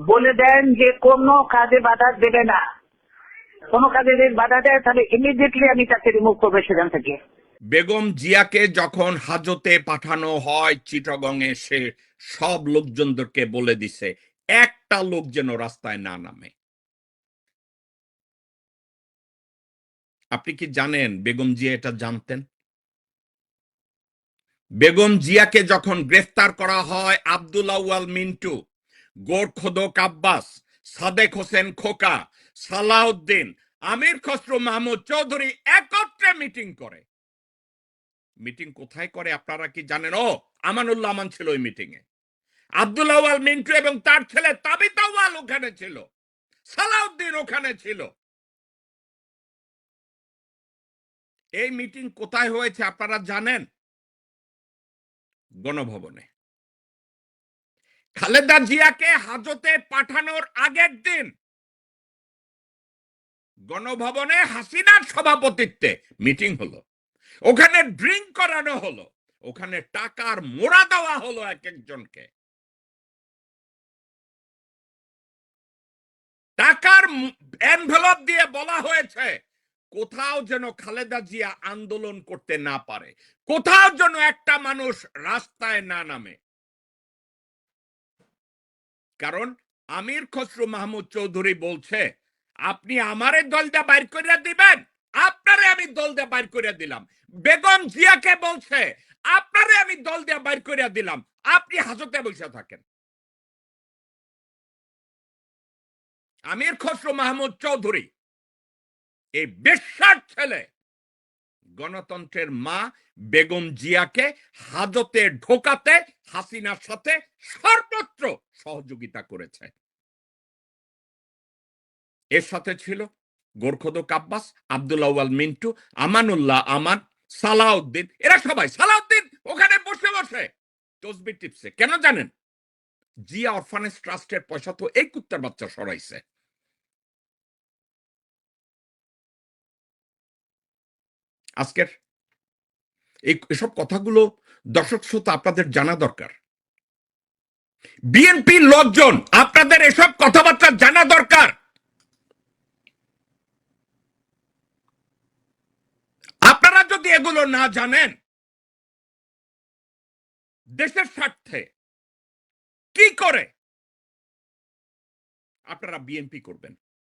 বলে দেন যে কোনো কাজে বাধা দেবে না। কোনো কাজে যদি বাধা দেয় তাহলে ইমিডিয়েটলি আমি তাকে রিমুভ করবো সেখান থেকে। বেগম জিয়াকে যখন হাজতে পাঠানো হয় চিটাগংয়ে, সে সব লোকজনদেরকে বলে দিছে একটা লোক যেন রাস্তায় না নামে। আপনি কি জানেন বেগম জিয়া এটা জানতেন? বেগম জিয়াকে যখন গ্রেফতার করা হয় আব্দুল আউয়াল মিন্টু, গোরখোদক আব্বাস, সাদেক হোসেন খোকা, সালাউদ্দিন, আমির খসরু মাহমুদ চৌধুরী একত্রে মিটিং করে। মিটিং কোথায় করে আপনারা কি জানেন? ও, আমানুল্লাহ আমান ছিল ওই মিটিং এ। আব্দুল আউয়াল মিন্টু এবং তার ছেলে তাবিত আউয়াল ওখানে ছিল, সালাউদ্দিন ওখানে ছিল। এই মিটিং কোথায় হয়েছে আপনারা জানেন? গণভবনে। খালেদা জিয়াকে হাজতে পাঠানোর আগের দিন গণভবনে হাসিনার সভাপতিত্বে মিটিং হলো। ওখানে ড্রিঙ্ক করানো হলো, ওখানে টাকার মোড়া দেওয়া হলো এক একজনকে। টাকার এনভেলপ দিয়ে বলা হয়েছে কোথাও যেন খালেদা জিয়া আন্দোলন করতে না পারে, কোথাও যেন একটা মানুষ রাস্তায় না নামে। কারণ আমির খসরু মাহমুদ চৌধুরী বলছে আপনি আমারে দল দিয়ে বাইর করে দিবেন, আপনারে আমি দল দিয়ে বাইর করে দিলাম। বেগম জিয়াকে বলছে আপনারে আমি দল দিয়ে বাইর করে দিলাম, আপনি হাজতে বসে থাকেন। আমির খসরু মাহমুদ চৌধুরী এই বেশ্যার ছেলে গণতন্ত্রের মা বেগম জিয়াকে হাজতে ঢোকাতে হাসিনার সাথে সর্বত্র সহযোগিতা করেছে। এর সাথে ছিল গোরখোদক আব্বাস, আব্দুল আউয়াল মিন্টু, আমানুল্লাহ আমান, সালাউদ্দিন। এরা সবাই, সালাউদ্দিন ওখানে বসে বসে তসবির টিপছে। কেন জানেন? জিয়া অরফানেজ ট্রাস্টের পয়সা তো এই কুত্তার বাচ্চা সরাইছে। আজকের এসব কথাগুলো দর্শক শ্রোতা আপনাদের জানা দরকার। বিএনপির লোকজন আপনাদের এসব কথাবার্তা জানা দরকার। আপনারা যদি এগুলো না জানেন, দেশের স্বার্থে কি করে আপনারা বিএনপি করবেন?